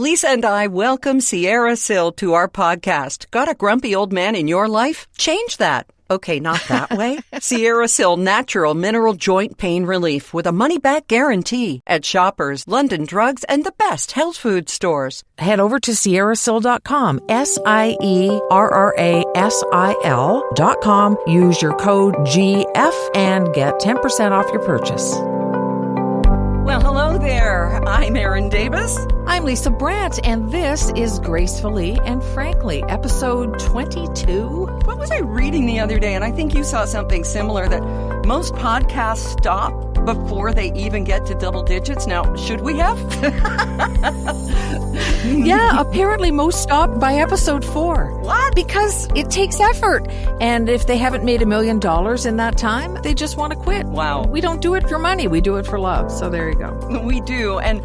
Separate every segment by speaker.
Speaker 1: Lisa and I welcome Sierra Sil to our podcast. Got a grumpy old man in your life? Change that. Okay, not that way. Sierra Sil Natural Mineral Joint Pain Relief with a money-back guarantee at Shoppers, London Drugs, and the best health food stores.
Speaker 2: Head over to sierrasil.com, SIERRASIL.com. Use your code GF and get 10% off your purchase.
Speaker 1: Well, hello there. I'm Erin Davis.
Speaker 2: I'm Lisa Brandt, and this is Gracefully and Frankly, episode 22.
Speaker 1: What was I reading the other day? And I think you saw something similar, that most podcasts stop before they even get to double digits. Now, should we have?
Speaker 2: Yeah, apparently most stop by episode 4.
Speaker 1: What?
Speaker 2: Because it takes effort. And if they haven't made $1 million in that time, they just want to quit.
Speaker 1: Wow.
Speaker 2: We don't do it for money. We do it for love. So there you go.
Speaker 1: We do. And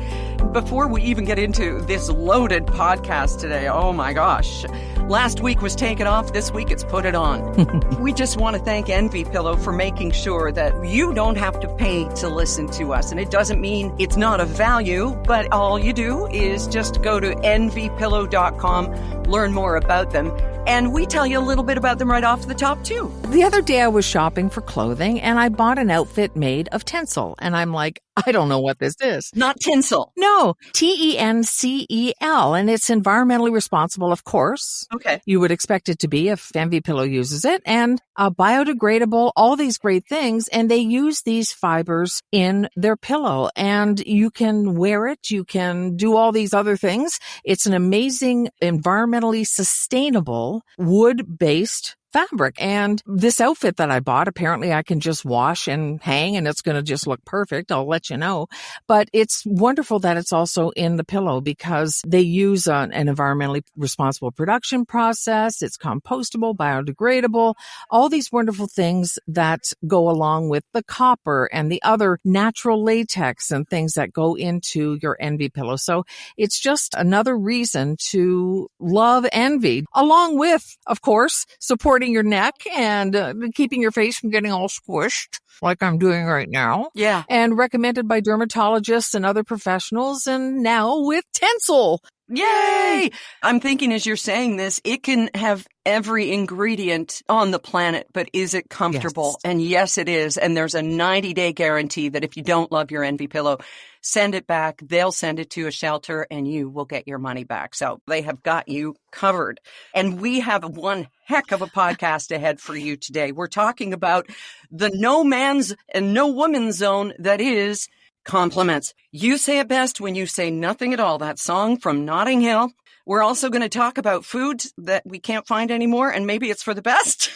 Speaker 1: before we even get into this loaded podcast today, oh my gosh. Last week was taken off. This week it's put it on. We just want to thank Envy Pillow for making sure that you don't have to pay to listen to us. And it doesn't mean it's not of value, but all you do is just go to envypillow.com, learn more about them. And we tell you a little bit about them right off the top, too.
Speaker 2: The other day I was shopping for clothing and I bought an outfit made of tinsel. And I'm like, I don't know what this is.
Speaker 1: Not tinsel.
Speaker 2: No, TENCEL. And it's environmentally responsible, of course.
Speaker 1: Okay.
Speaker 2: You would expect it to be if Envy Pillow uses it. And biodegradable, all these great things. And they use these fibers in their pillow. And you can wear it. You can do all these other things. It's an amazing, environmentally sustainable, wood-based fabric. And this outfit that I bought, apparently I can just wash and hang and it's going to just look perfect. I'll let you know. But it's wonderful that it's also in the pillow because they use an environmentally responsible production process. It's compostable, biodegradable, all these wonderful things that go along with the copper and the other natural latex and things that go into your Envy pillow. So it's just another reason to love Envy, along with, of course, supporting your neck and keeping your face from getting all squished like I'm doing right now.
Speaker 1: Yeah.
Speaker 2: And recommended by dermatologists and other professionals, and now with tinsel.
Speaker 1: Yay! I'm thinking as you're saying this, it can have every ingredient on the planet, but is it comfortable?
Speaker 2: Yes.
Speaker 1: And yes, it is. And there's a 90-day guarantee that if you don't love your Envy pillow, send it back. They'll send it to a shelter and you will get your money back. So they have got you covered. And we have one heck of a podcast ahead for you today. We're talking about the no man's and no woman's zone that is compliments. You say it best when you say nothing at all. That song from Notting Hill. We're also going to talk about foods that we can't find anymore, and maybe it's for the best.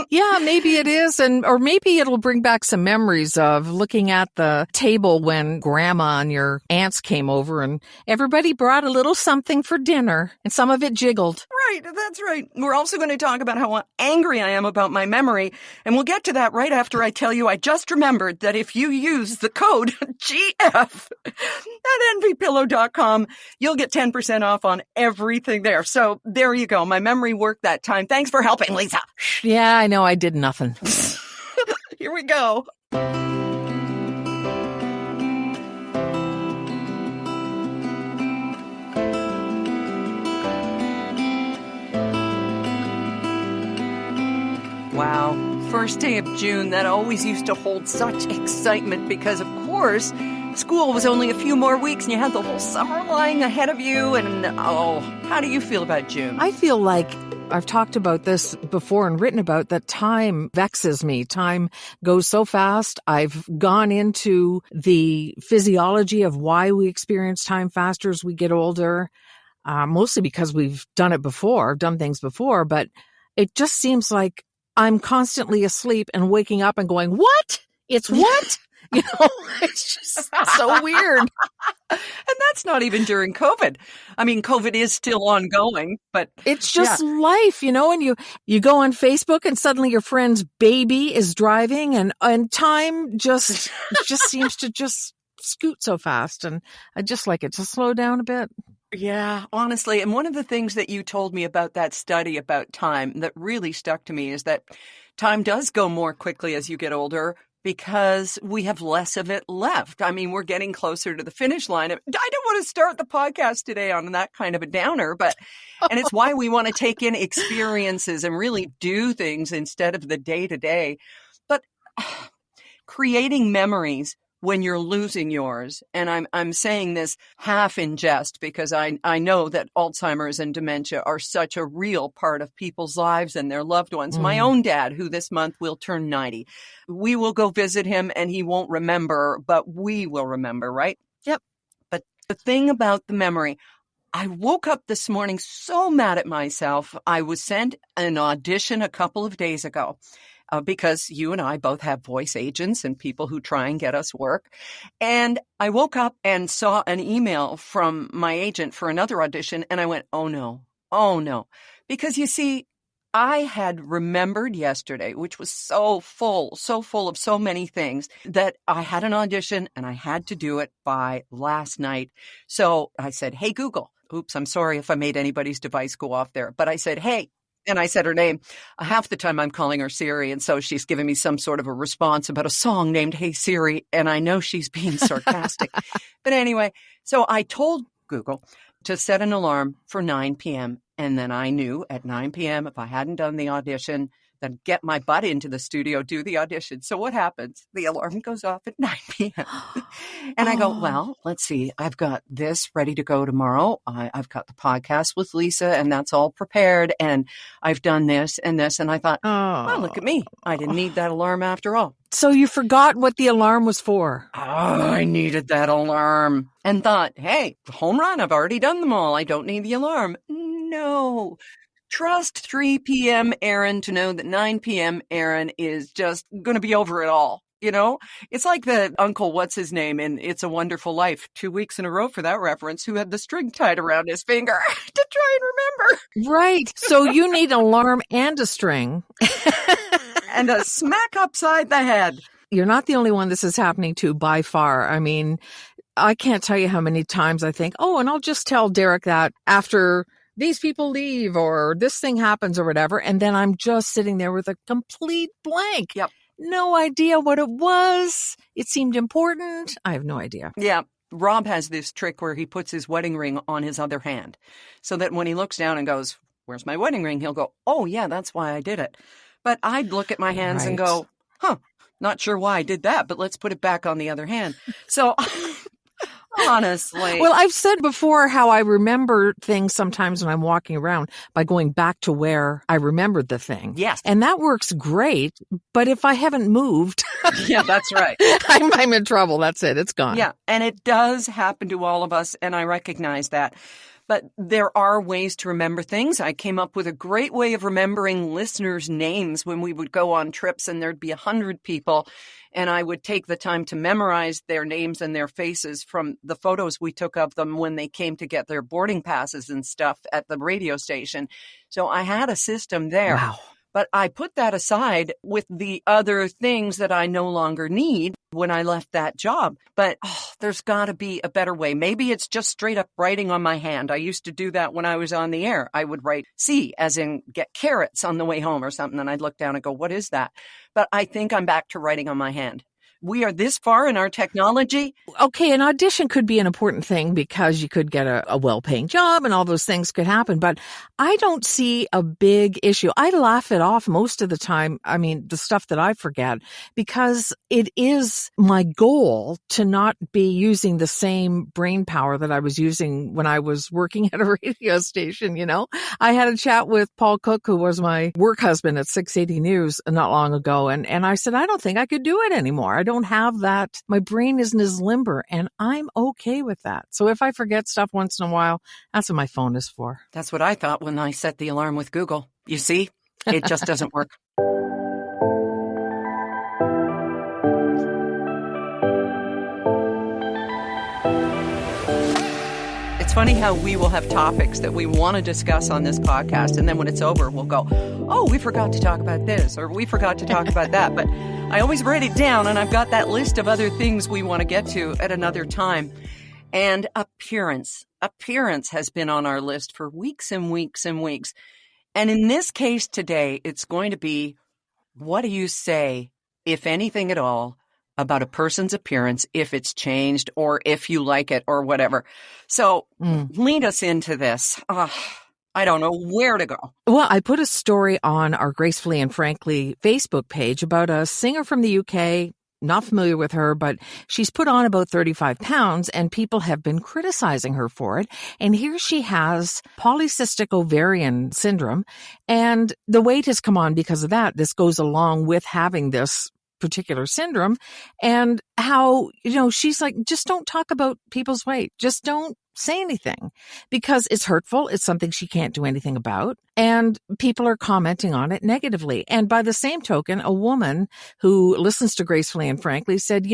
Speaker 2: Yeah, maybe it is. Or maybe it'll bring back some memories of looking at the table when grandma and your aunts came over and everybody brought a little something for dinner and some of it jiggled.
Speaker 1: Right, that's right. We're also going to talk about how angry I am about my memory, and we'll get to that right after I tell you I just remembered that if you use the code GF at envypillow.com, you'll get 10% off on everything there. So there you go. My memory worked that time. Thanks for helping, Lisa.
Speaker 2: Yeah, I know I did nothing.
Speaker 1: Here we go. Wow. First day of June, that always used to hold such excitement because, of course, school was only a few more weeks and you had the whole summer lying ahead of you. And, how do you feel about June?
Speaker 2: I feel like I've talked about this before and written about that time vexes me. Time goes so fast. I've gone into the physiology of why we experience time faster as we get older, mostly because we've done it before, done things before, but it just seems like I'm constantly asleep and waking up and going, what? It's what? It's just so weird.
Speaker 1: And that's not even during COVID. I mean, COVID is still ongoing, but
Speaker 2: it's just life, and you go on Facebook and suddenly your friend's baby is driving and time just seems to just scoot so fast. And I just like it to slow down a bit.
Speaker 1: Yeah, honestly. And one of the things that you told me about that study about time that really stuck to me is that time does go more quickly as you get older, because we have less of it left. I mean, we're getting closer to the finish line. I don't want to start the podcast today on that kind of a downer, and it's why we want to take in experiences and really do things instead of the day-to-day. But creating memories when you're losing yours, and I'm saying this half in jest because I know that Alzheimer's and dementia are such a real part of people's lives and their loved ones. My own dad, who this month will turn 90, we will go visit him and he won't remember, but we will remember, right?
Speaker 2: Yep.
Speaker 1: But the thing about the memory, I woke up this morning so mad at myself. I was sent an audition a couple of days ago. Because you and I both have voice agents and people who try and get us work. And I woke up and saw an email from my agent for another audition. And I went, oh no. Because you see, I had remembered yesterday, which was so full of so many things, that I had an audition and I had to do it by last night. So I said, hey, Google. Oops, I'm sorry if I made anybody's device go off there. But I said, hey. And I said her name. Half the time I'm calling her Siri, and so she's giving me some sort of a response about a song named Hey Siri, and I know she's being sarcastic. But anyway, so I told Google to set an alarm for 9 p.m., and then I knew at 9 p.m. if I hadn't done the audition, then get my butt into the studio, do the audition. So what happens? The alarm goes off at 9 p.m. And I go, well, let's see. I've got this ready to go tomorrow. I've got the podcast with Lisa, and that's all prepared. And I've done this and this. And I thought, well, look at me. I didn't need that alarm after all.
Speaker 2: So you forgot what the alarm was for.
Speaker 1: Oh, I needed that alarm. And thought, hey, home run. I've already done them all. I don't need the alarm. No. Trust 3 p.m. Erin to know that 9 p.m. Erin is just going to be over it all. You know, it's like the uncle, what's his name in It's a Wonderful Life, 2 weeks in a row for that reference, who had the string tied around his finger to try and remember.
Speaker 2: Right. So you need an alarm and a string.
Speaker 1: And a smack upside the head.
Speaker 2: You're not the only one this is happening to by far. I mean, I can't tell you how many times I think, oh, and I'll just tell Derek that after these people leave or this thing happens or whatever. And then I'm just sitting there with a complete blank.
Speaker 1: Yep.
Speaker 2: No idea what it was. It seemed important. I have no idea.
Speaker 1: Yeah. Rob has this trick where he puts his wedding ring on his other hand so that when he looks down and goes, where's my wedding ring? He'll go, oh, yeah, that's why I did it. But I'd look at my hands and go, not sure why I did that, but let's put it back on the other hand. So honestly.
Speaker 2: Well, I've said before how I remember things sometimes when I'm walking around by going back to where I remembered the thing.
Speaker 1: Yes.
Speaker 2: And that works great. But if I haven't moved.
Speaker 1: Yeah, that's right.
Speaker 2: I'm in trouble. That's it. It's gone.
Speaker 1: Yeah. And it does happen to all of us. And I recognize that. But there are ways to remember things. I came up with a great way of remembering listeners' names when we would go on trips and there'd be 100 people. And I would take the time to memorize their names and their faces from the photos we took of them when they came to get their boarding passes and stuff at the radio station. So I had a system there.
Speaker 2: Wow.
Speaker 1: But I put that aside with the other things that I no longer need when I left that job. But there's got to be a better way. Maybe it's just straight up writing on my hand. I used to do that when I was on the air. I would write C as in get carrots on the way home or something. And I'd look down and go, what is that? But I think I'm back to writing on my hand. We are this far in our technology.
Speaker 2: Okay, an audition could be an important thing because you could get a well-paying job and all those things could happen. But I don't see a big issue. I laugh it off most of the time. I mean, the stuff that I forget, because it is my goal to not be using the same brain power that I was using when I was working at a radio station, you know. I had a chat with Paul Cook, who was my work husband at 680 News not long ago. And I said, I don't think I could do it anymore. I don't have that. My brain isn't as limber, and I'm okay with that. So if I forget stuff once in a while, that's what my phone is for.
Speaker 1: That's what I thought when I set the alarm with Google. You see, it just doesn't work. It's funny how we will have topics that we want to discuss on this podcast, and then when it's over, we'll go, oh, we forgot to talk about this, or we forgot to talk about that. But I always write it down, and I've got that list of other things we want to get to at another time. And appearance. Appearance has been on our list for weeks and weeks and weeks. And in this case today, it's going to be, what do you say if anything at all, about a person's appearance, if it's changed or if you like it or whatever. So lead us into this. I don't know where to go.
Speaker 2: Well, I put a story on our Gracefully and Frankly Facebook page about a singer from the UK. Not familiar with her, but she's put on about 35 pounds and people have been criticizing her for it. And here she has polycystic ovarian syndrome and the weight has come on because of that. This goes along with having this particular syndrome and how, she's like, just don't talk about people's weight. Just don't say anything because it's hurtful. It's something she can't do anything about. And people are commenting on it negatively. And by the same token, a woman who listens to Gracefully and Frankly said,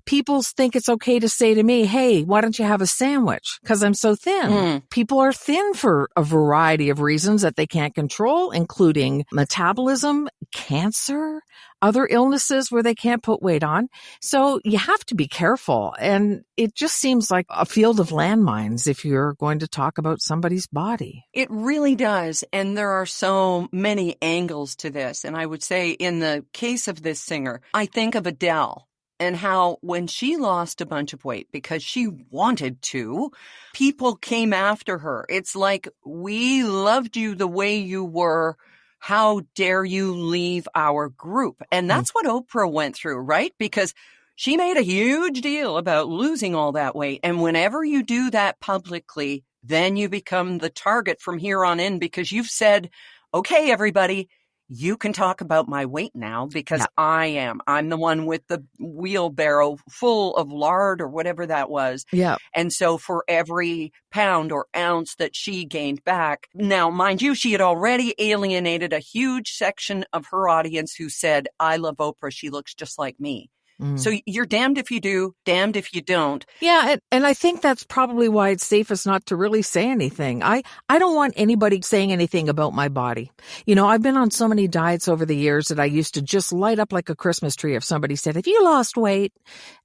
Speaker 2: people think it's okay to say to me, hey, why don't you have a sandwich? Because I'm so thin. People are thin for a variety of reasons that they can't control, including metabolism, cancer, other illnesses where they can't put weight on. So you have to be careful. And it just seems like a field of landmines if you're going to talk about somebody's body.
Speaker 1: It really does. And there are so many angles to this. And I would say in the case of this singer, I think of Adele and how when she lost a bunch of weight because she wanted to, people came after her. It's like, we loved you the way you were. How dare you leave our group? And that's what Oprah went through, right? Because she made a huge deal about losing all that weight. And whenever you do that publicly, then you become the target from here on in because you've said, okay, everybody, you can talk about my weight now because I'm the one with the wheelbarrow full of lard or whatever that was.
Speaker 2: Yeah.
Speaker 1: And so for every pound or ounce that she gained back, now, mind you, she had already alienated a huge section of her audience who said, I love Oprah. She looks just like me. So you're damned if you do, damned if you don't.
Speaker 2: Yeah, and I think that's probably why it's safest not to really say anything. I don't want anybody saying anything about my body. I've been on so many diets over the years that I used to just light up like a Christmas tree if somebody said, have you lost weight?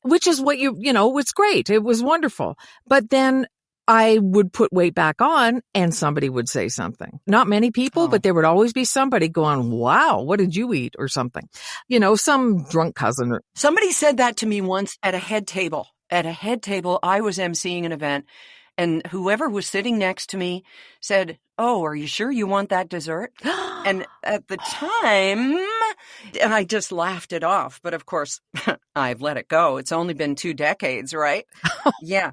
Speaker 2: Which is what it's great. It was wonderful. But then I would put weight back on and somebody would say something. Not many people, but there would always be somebody going, wow, what did you eat or something? Some drunk cousin.
Speaker 1: Somebody said that to me once at a head table. At a head table, I was emceeing an event and whoever was sitting next to me said, oh, are you sure you want that dessert? And at the time, and I just laughed it off. But of course, I've let it go. It's only been 2 decades, right? Yeah.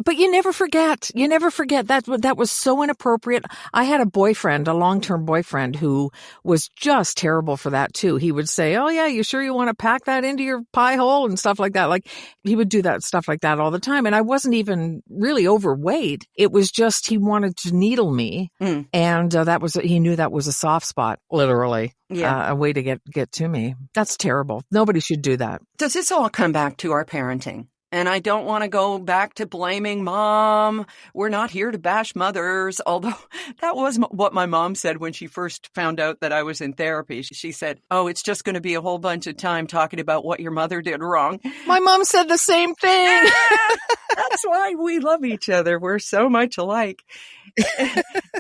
Speaker 2: But you never forget. You never forget. That was so inappropriate. I had a boyfriend, a long-term boyfriend, who was just terrible for that too. He would say, oh yeah, you sure you want to pack that into your pie hole and stuff like that? Like he would do that stuff like that all the time. And I wasn't even really overweight. It was just he wanted to needle me. And he knew that was a soft spot, literally. Yeah. A way to get to me. That's terrible. Nobody should do that.
Speaker 1: Does this all come back to our parenting? And I don't want to go back to blaming mom. We're not here to bash mothers, although that was what my mom said when she first found out that I was in therapy. She said, oh, it's just going to be a whole bunch of time talking about what your mother did wrong.
Speaker 2: My mom said the same thing.
Speaker 1: That's why we love each other. We're so much alike.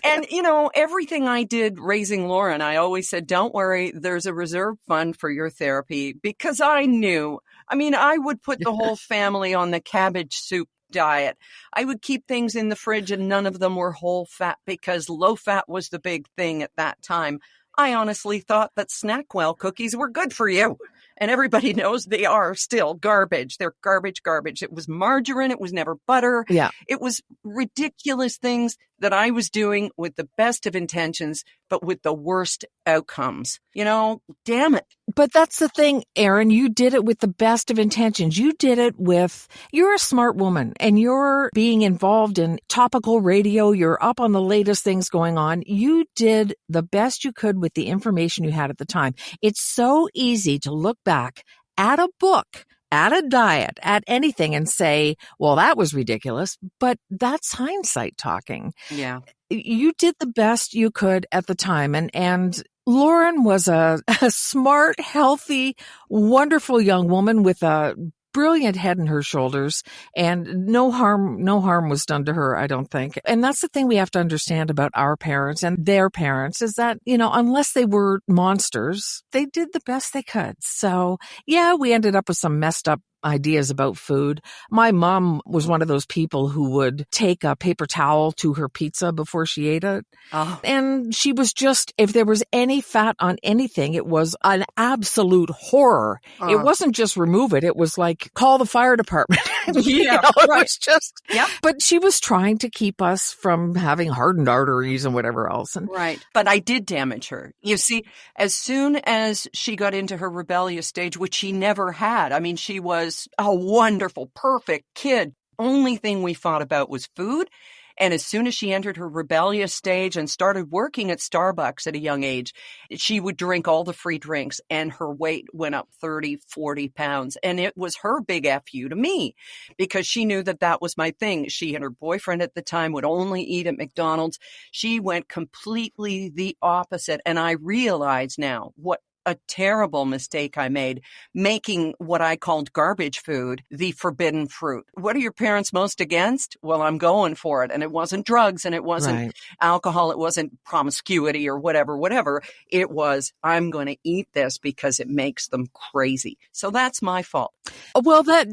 Speaker 1: And, everything I did raising Lauren, I always said, don't worry, there's a reserve fund for your therapy because I knew. I would put the whole family on the cabbage soup diet. I would keep things in the fridge and none of them were whole fat because low fat was the big thing at that time. I honestly thought that Snackwell cookies were good for you. And everybody knows they are still garbage. They're garbage. It was margarine. It was never butter.
Speaker 2: Yeah.
Speaker 1: It was ridiculous things that I was doing with the best of intentions, but with the worst outcomes. Damn it.
Speaker 2: But that's the thing, Erin. You did it with the best of intentions. You're a smart woman and you're being involved in topical radio. You're up on the latest things going on. You did the best you could with the information you had at the time. It's so easy to look back at a book, at a diet, at anything and say, well, that was ridiculous. But that's hindsight talking.
Speaker 1: Yeah.
Speaker 2: You did the best you could at the time. And Lauren was a smart, healthy, wonderful young woman with a brilliant head and her shoulders, and no harm was done to her, I don't think. And that's the thing we have to understand about our parents and their parents is that, unless they were monsters, they did the best they could. So yeah, we ended up with some messed up ideas about food. My mom was one of those people who would take a paper towel to her pizza before she ate it.
Speaker 1: Oh.
Speaker 2: And she was just, if there was any fat on anything, it was an absolute horror. It wasn't just remove it. It was like, call the fire department.
Speaker 1: Yeah,
Speaker 2: it
Speaker 1: right.
Speaker 2: was just,
Speaker 1: Yep.
Speaker 2: But she was trying to keep us from having hardened arteries and whatever else. And
Speaker 1: right. But I did damage her. You see, as soon as she got into her rebellious stage, which she never had, I mean, she was a wonderful, perfect kid. Only thing we fought about was food. And as soon as she entered her rebellious stage and started working at Starbucks at a young age, she would drink all the free drinks and her weight went up 30, 40 pounds. And it was her big F you to me because she knew that that was my thing. She and her boyfriend at the time would only eat at McDonald's. She went completely the opposite. And I realize now what a terrible mistake I made, making what I called garbage food the forbidden fruit. What are your parents most against? Well, I'm going for it. And it wasn't drugs and it wasn't alcohol. It wasn't promiscuity or whatever. It was, I'm going to eat this because it makes them crazy. So that's my fault.
Speaker 2: Well, but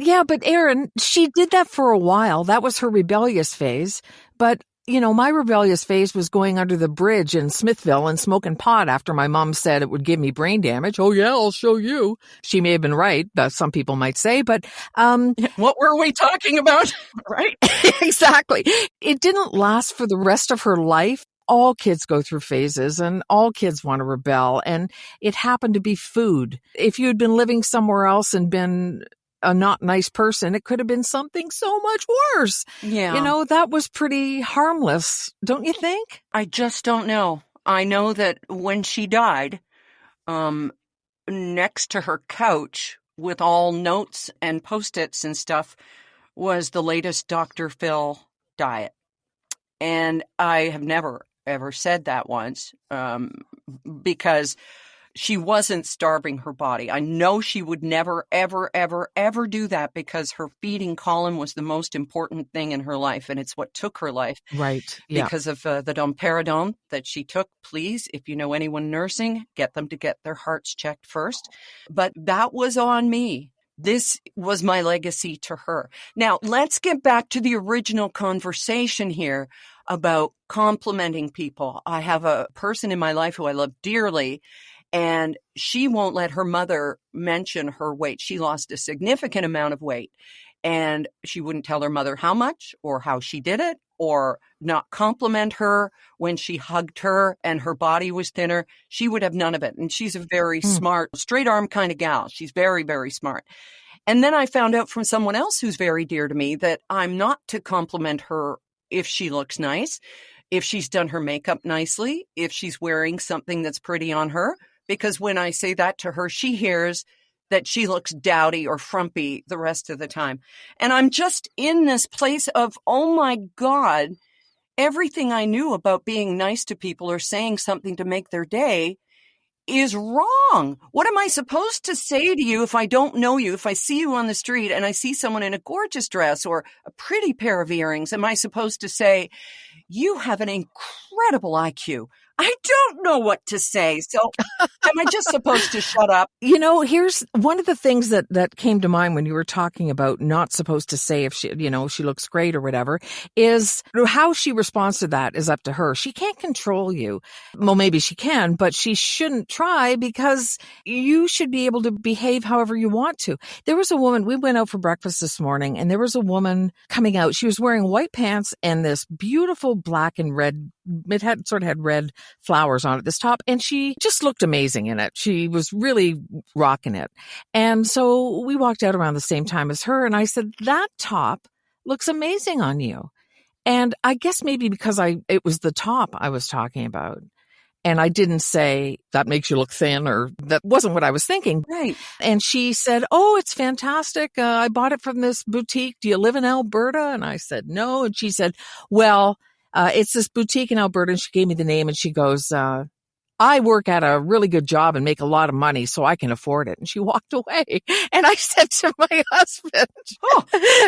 Speaker 2: Erin, she did that for a while. That was her rebellious phase. But my rebellious phase was going under the bridge in Smithville and smoking pot after my mom said it would give me brain damage. Oh, yeah, I'll show you. She may have been right, some people might say, but
Speaker 1: what were we talking about? Right?
Speaker 2: Exactly. It didn't last for the rest of her life. All kids go through phases and all kids want to rebel. And it happened to be food. If you had been living somewhere else and been a not nice person, it could have been something so much worse.
Speaker 1: Yeah.
Speaker 2: That was pretty harmless, don't you think?
Speaker 1: I just don't know. I know that when she died, next to her couch with all notes and Post-its and stuff was the latest Dr. Phil diet. And I have never, ever said that once, because she wasn't starving her body. I know she would never, ever, ever, ever do that because her feeding column was the most important thing in her life. And it's what took her life.
Speaker 2: Right. Yeah.
Speaker 1: Because of the domperidone that she took. Please, if you know anyone nursing, get them to get their hearts checked first. But that was on me. This was my legacy to her. Now, let's get back to the original conversation here about complimenting people. I have a person in my life who I love dearly, and she won't let her mother mention her weight. She lost a significant amount of weight, and she wouldn't tell her mother how much or how she did it or not compliment her when she hugged her and her body was thinner. She would have none of it. And she's a very smart, straight arm kind of gal. She's very, very smart. And then I found out from someone else who's very dear to me that I'm not to compliment her if she looks nice, if she's done her makeup nicely, if she's wearing something that's pretty on her. Because when I say that to her, she hears that she looks dowdy or frumpy the rest of the time. And I'm just in this place of, oh my God, everything I knew about being nice to people or saying something to make their day is wrong. What am I supposed to say to you if I don't know you? If I see you on the street and I see someone in a gorgeous dress or a pretty pair of earrings, am I supposed to say, you have an incredible IQ? I don't know what to say. So am I just supposed to shut up?
Speaker 2: Here's one of the things that came to mind when you were talking about not supposed to say if she, she looks great or whatever, is how she responds to that is up to her. She can't control you. Well, maybe she can, but she shouldn't try because you should be able to behave however you want to. There was a woman, we went out for breakfast this morning, and there was a woman coming out. She was wearing white pants and this beautiful black and red, it had red flowers on it, this top, and she just looked amazing in it. She was really rocking it. And so we walked out around the same time as her, and I said, that top looks amazing on you. And I guess maybe because it was the top I was talking about. And I didn't say, that makes you look thin, or that wasn't what I was thinking.
Speaker 1: Right.
Speaker 2: And she said, oh, it's fantastic. I bought it from this boutique. Do you live in Alberta? And I said, no. And she said, well, it's this boutique in Alberta. And she gave me the name, and she goes, I work at a really good job and make a lot of money, so I can afford it. And she walked away. And I said to my husband,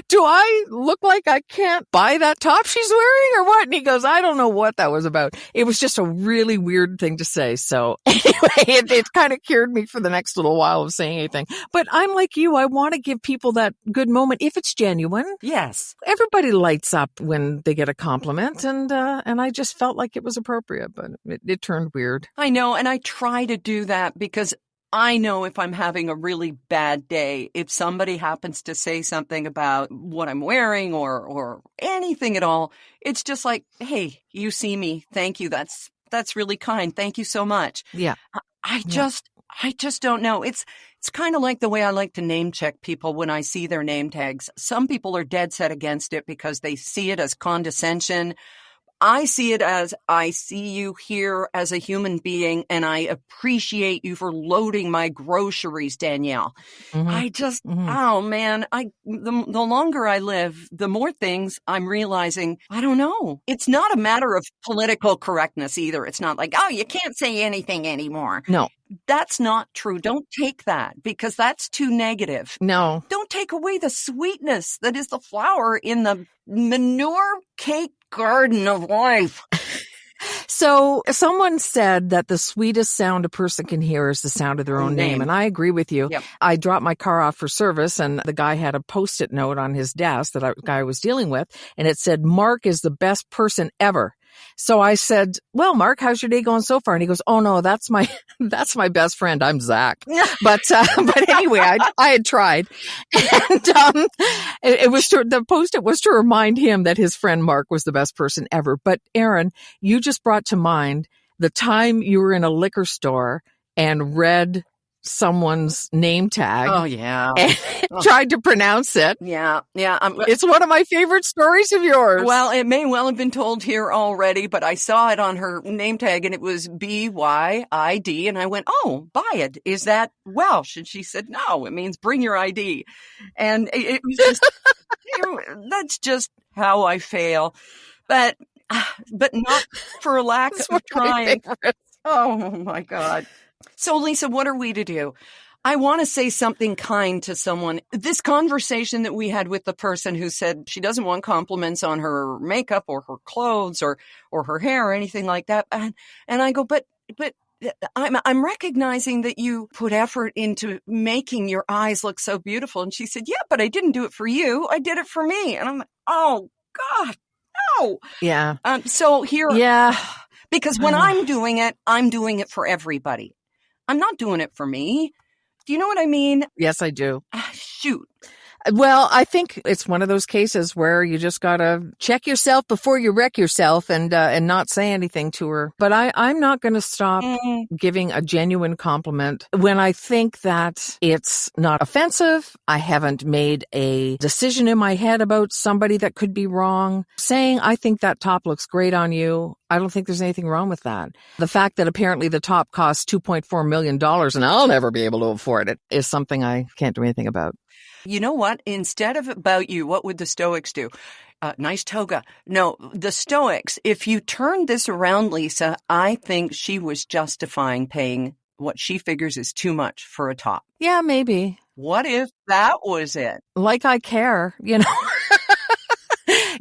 Speaker 2: do I look like I can't buy that top she's wearing or what? And he goes, I don't know what that was about. It was just a really weird thing to say. So anyway, it kind of cured me for the next little while of saying anything. But I'm like you. I want to give people that good moment if it's genuine.
Speaker 1: Yes.
Speaker 2: Everybody lights up when they get a compliment, and I just felt like it was appropriate, but it turned weird.
Speaker 1: I know, and I try to do that because I know if I'm having a really bad day, if somebody happens to say something about what I'm wearing or anything at all, it's just like, hey, you see me. Thank you. That's really kind. Thank you so much.
Speaker 2: Yeah.
Speaker 1: I just don't know. It's kind of like the way I like to name check people when I see their name tags. Some people are dead set against it because they see it as condescension. I see it as I see you here as a human being, and I appreciate you for loading my groceries, Danielle. Oh man, the longer I live, the more things I'm realizing, I don't know. It's not a matter of political correctness either. It's not like, oh, you can't say anything anymore.
Speaker 2: No.
Speaker 1: That's not true. Don't take that because that's too negative.
Speaker 2: No.
Speaker 1: Don't take away the sweetness that is the flower in the manure cake garden of life.
Speaker 2: So someone said that the sweetest sound a person can hear is the sound of their own name. And I agree with you.
Speaker 1: Yep.
Speaker 2: I dropped my car off for service and the guy had a Post-it note on his desk that the guy was dealing with. And it said, Mark is the best person ever. So I said, well, Mark, how's your day going so far? And he goes, oh no, that's my best friend. I'm Zach. But anyway, I had tried. And, it was the Post-it was to remind him that his friend Mark was the best person ever. But Erin, you just brought to mind the time you were in a liquor store and read someone's name tag.
Speaker 1: Oh, yeah.
Speaker 2: And tried to pronounce it.
Speaker 1: Yeah.
Speaker 2: It's one of my favorite stories of yours.
Speaker 1: Well, it may well have been told here already, but I saw it on her name tag and it was BYID. And I went, oh, Byed. Is that Welsh? And she said, no, it means bring your ID. And it was just, that's just how I fail. But not for lack of trying. Oh, my God. So, Lisa, what are we to do? I want to say something kind to someone. This conversation that we had with the person who said she doesn't want compliments on her makeup or her clothes or her hair or anything like that. And I go, but I'm recognizing that you put effort into making your eyes look so beautiful. And she said, yeah, but I didn't do it for you. I did it for me. And I'm like, oh, God, no.
Speaker 2: Yeah.
Speaker 1: So here.
Speaker 2: Yeah.
Speaker 1: Because when I'm doing it for everybody. I'm not doing it for me. Do you know what I mean?
Speaker 2: Yes, I do.
Speaker 1: Shoot.
Speaker 2: Well, I think it's one of those cases where you just gotta check yourself before you wreck yourself and not say anything to her. But I'm not going to stop giving a genuine compliment when I think that it's not offensive. I haven't made a decision in my head about somebody that could be wrong. Saying, I think that top looks great on you. I don't think there's anything wrong with that. The fact that apparently the top costs $2.4 million and I'll never be able to afford it is something I can't do anything about.
Speaker 1: You know what? Instead of about you, what would the Stoics do? Nice toga. No, the Stoics, if you turn this around, Lisa, I think she was justifying paying what she figures is too much for a top.
Speaker 2: Yeah, maybe.
Speaker 1: What if that was it?
Speaker 2: Like I care, you know?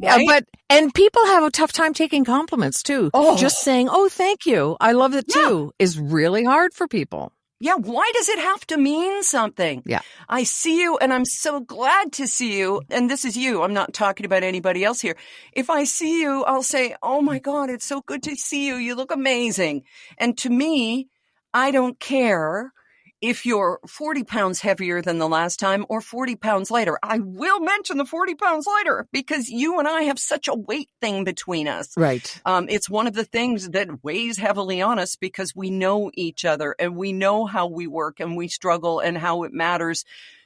Speaker 1: Right?
Speaker 2: Yeah, and people have a tough time taking compliments too.
Speaker 1: Oh.
Speaker 2: Just saying, oh, thank you. I love it too is really hard for people.
Speaker 1: Yeah, why does it have to mean something?
Speaker 2: Yeah.
Speaker 1: I see you and I'm so glad to see you. And this is you. I'm not talking about anybody else here. If I see you, I'll say, oh my God, it's so good to see you. You look amazing. And to me, I don't care if you're 40 pounds heavier than the last time or 40 pounds lighter. I will mention the 40 pounds lighter because you and I have such a weight thing between us.
Speaker 2: Right.
Speaker 1: It's one of the things that weighs heavily on us because we know each other and we know how we work and we struggle and how it matters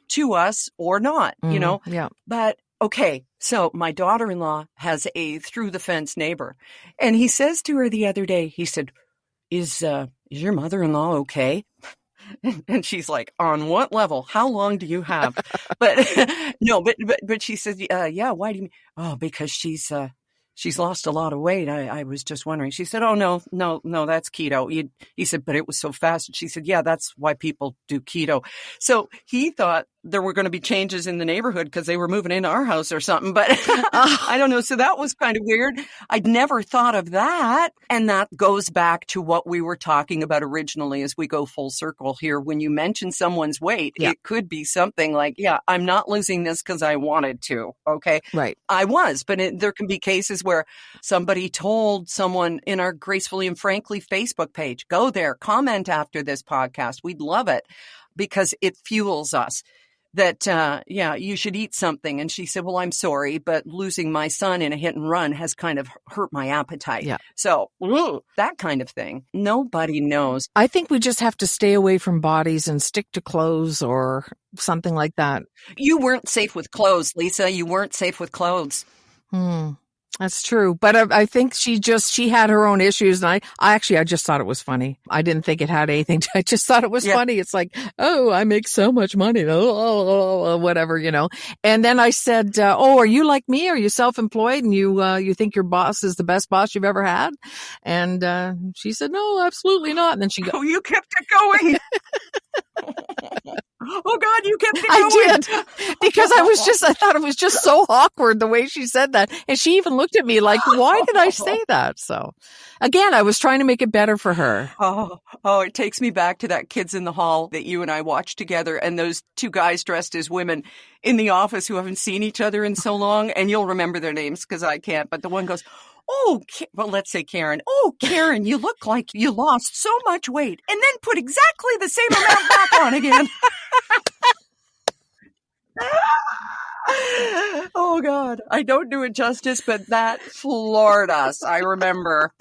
Speaker 1: to us or not, you know?
Speaker 2: Yeah.
Speaker 1: But okay, so my daughter-in-law has a through the fence neighbor and he says to her the other day, he said, is your mother-in-law okay? And she's like, on what level? How long do you have? But no, but she says, yeah, why do you mean? Oh, because she's she's lost a lot of weight. I was just wondering. She said, oh, no, that's keto. He said, but it was so fast. She said, yeah, that's why people do keto. So he thought there were going to be changes in the neighborhood because they were moving into our house or something. But I don't know. So that was kind of weird. I'd never thought of that. And that goes back to what we were talking about originally as we go full circle here. When you mention someone's weight, it could be something like, yeah, I'm not losing this because I wanted to. Okay.
Speaker 2: Right.
Speaker 1: I was, but there can be cases where somebody told someone in our Gracefully and Frankly Facebook page, go there, comment after this podcast. We'd love it because it fuels us. That, you should eat something. And she said, well, I'm sorry, but losing my son in a hit and run has kind of hurt my appetite.
Speaker 2: Yeah.
Speaker 1: So that kind of thing. Nobody knows.
Speaker 2: I think we just have to stay away from bodies and stick to clothes or something like that.
Speaker 1: You weren't safe with clothes, Lisa. You weren't safe with clothes.
Speaker 2: That's true. But I think she had her own issues. And I just thought it was funny. I didn't think it had anything I just thought it was funny. It's like, oh, I make so much money. Whatever, And then I said, are you like me? Are you self-employed? And you think your boss is the best boss you've ever had? And she said, no, absolutely not. And then she
Speaker 1: Oh, you kept it going. Oh God, you kept it going.
Speaker 2: I did because I thought it was just so awkward the way she said that. And she even looked at me like, why did I say that? So again, I was trying to make it better for her.
Speaker 1: Oh, it takes me back to that Kids in the Hall that you and I watched together and those two guys dressed as women in the office who haven't seen each other in so long. And you'll remember their names because I can't. But the one goes, let's say Karen. Oh, Karen, you look like you lost so much weight and then put exactly the same amount back on again. Oh, God. I don't do it justice, but that floored us. I remember.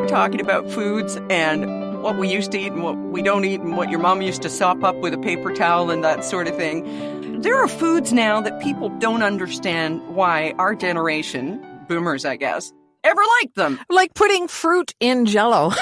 Speaker 1: Talking about foods and what we used to eat and what we don't eat and what your mom used to sop up with a paper towel and that sort of thing. There are foods now that people don't understand why our generation, boomers, I guess, ever liked them.
Speaker 2: Like putting fruit in Jell-O.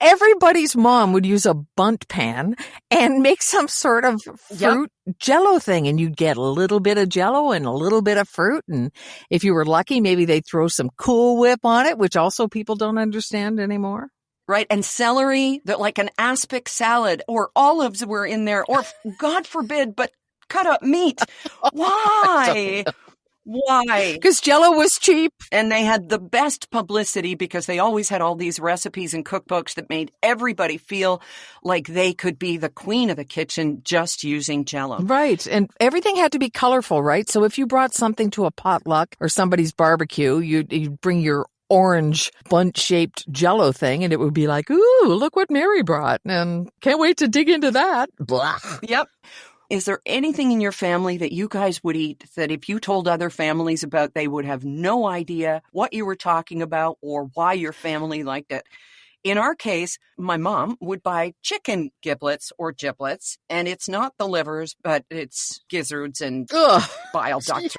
Speaker 2: Everybody's mom would use a bundt pan and make some sort of fruit Jell-O thing. And you'd get a little bit of Jell-O and a little bit of fruit. And if you were lucky, maybe they'd throw some Cool Whip on it, which also people don't understand anymore.
Speaker 1: Right. And celery, like an aspic salad, or olives were in there, or God forbid, but cut up meat. Why? Why?
Speaker 2: Because Jell-O was cheap.
Speaker 1: And they had the best publicity because they always had all these recipes and cookbooks that made everybody feel like they could be the queen of the kitchen just using Jell-O.
Speaker 2: Right. And everything had to be colorful, right? So if you brought something to a potluck or somebody's barbecue, you'd bring your orange bundt-shaped Jell-O thing, and it would be like, ooh, look what Mary brought, and can't wait to dig into that. Blah.
Speaker 1: Yep. Is there anything in your family that you guys would eat that if you told other families about, they would have no idea what you were talking about or why your family liked it? In our case, my mom would buy chicken giblets or giblets, and it's not the livers, but it's gizzards and bile ducts.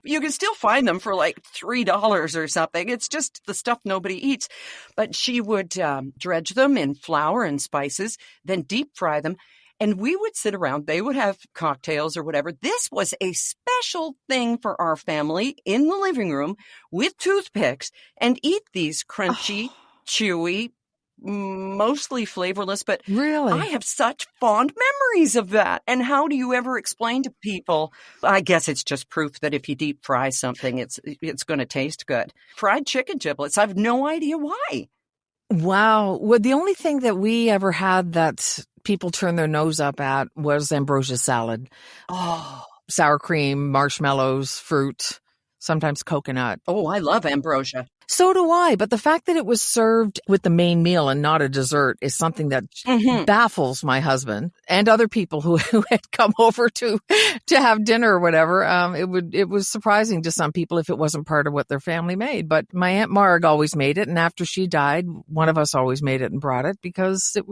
Speaker 1: You can still find them for like $3 or something. It's just the stuff nobody eats. But she would dredge them in flour and spices, then deep fry them. And we would sit around. They would have cocktails or whatever. This was a special thing for our family in the living room with toothpicks and eat these crunchy, chewy, mostly flavorless, but
Speaker 2: really,
Speaker 1: I have such fond memories of that. And how do you ever explain to people? I guess it's just proof that if you deep fry something, it's going to taste good. Fried chicken giblets, I have no idea why.
Speaker 2: Wow. Well, the only thing that we ever had that people turned their nose up at was ambrosia salad.
Speaker 1: Oh,
Speaker 2: sour cream, marshmallows, fruit, sometimes coconut.
Speaker 1: Oh, I love ambrosia.
Speaker 2: So do I. But the fact that it was served with the main meal and not a dessert is something that baffles my husband and other people who had come over to have dinner or whatever. It was surprising to some people if it wasn't part of what their family made. But my Aunt Marg always made it. And after she died, one of us always made it and brought it because it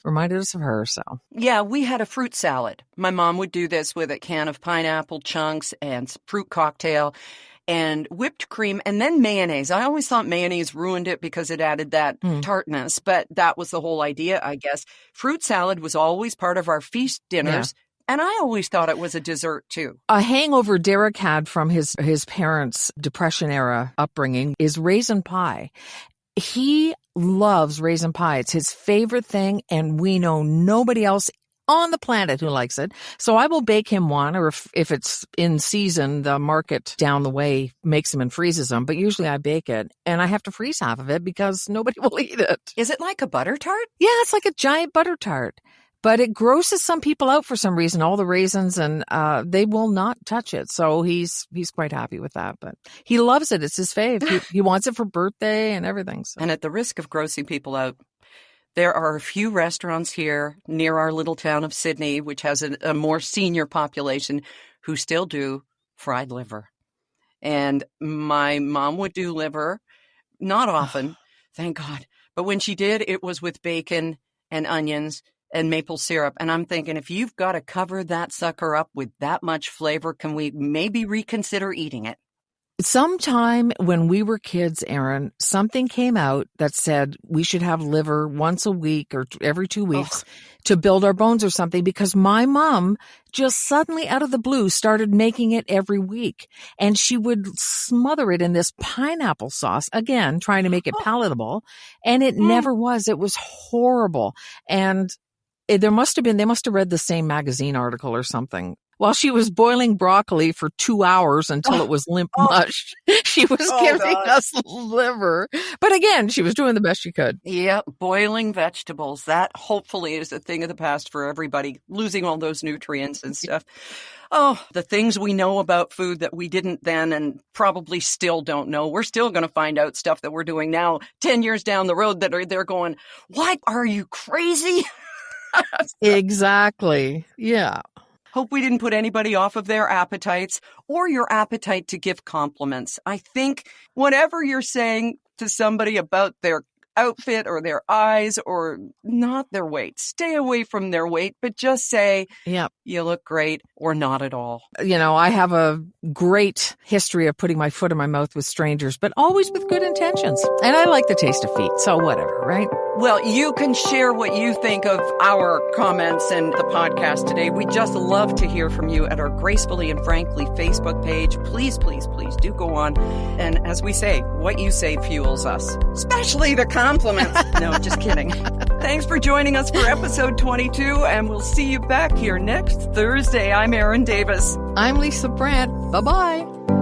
Speaker 2: reminded us of her. So
Speaker 1: yeah, we had a fruit salad. My mom would do this with a can of pineapple chunks and fruit cocktail. and whipped cream, and then mayonnaise. I always thought mayonnaise ruined it because it added that tartness, but that was the whole idea, I guess. Fruit salad was always part of our feast dinners, and I always thought it was a dessert too.
Speaker 2: A hangover Derek had from his parents' Depression-era upbringing is raisin pie. He loves raisin pie. It's his favorite thing, and we know nobody else on the planet who likes it. So I will bake him one, or if it's in season, the market down the way makes them and freezes them. But usually I bake it, and I have to freeze half of it because nobody will eat it.
Speaker 1: Is it like a butter tart?
Speaker 2: Yeah, it's like a giant butter tart. But it grosses some people out for some reason, all the raisins, and they will not touch it. So he's quite happy with that. But he loves it. It's his fave. He wants it for birthday and everything. So.
Speaker 1: And at the risk of grossing people out, there are a few restaurants here near our little town of Sydney, which has a more senior population, who still do fried liver. And my mom would do liver, not often, thank God. But when she did, it was with bacon and onions and maple syrup. And I'm thinking, if you've got to cover that sucker up with that much flavor, can we maybe reconsider eating it?
Speaker 2: Sometime when we were kids, Erin, something came out that said we should have liver once a week or every 2 weeks to build our bones or something, because my mom just suddenly out of the blue started making it every week. And she would smother it in this pineapple sauce, again, trying to make it palatable. And it never was. It was horrible. And they must have read the same magazine article or something. While she was boiling broccoli for 2 hours until it was limp mush, she was giving us liver. But again, she was doing the best she could.
Speaker 1: Yeah, boiling vegetables. That hopefully is a thing of the past for everybody, losing all those nutrients and stuff. Oh, the things we know about food that we didn't then and probably still don't know. We're still going to find out stuff that we're doing now 10 years down the road that they're going, what? Are you crazy?
Speaker 2: Exactly. Yeah.
Speaker 1: Hope we didn't put anybody off of their appetites or your appetite to give compliments. I think whatever you're saying to somebody about their outfit or their eyes or not their weight, stay away from their weight, but just say, you look great or not at all.
Speaker 2: You know, I have a great history of putting my foot in my mouth with strangers, but always with good intentions. And I like the taste of feet, so whatever, right?
Speaker 1: Well, you can share what you think of our comments and the podcast today. We just love to hear from you at our Gracefully and Frankly Facebook page. Please, please, please do go on. And as we say, what you say fuels us, especially the compliments. No, just kidding. Thanks for joining us for episode 22, and we'll see you back here next Thursday. I'm Erin Davis.
Speaker 2: I'm Lisa Brandt. Bye-bye.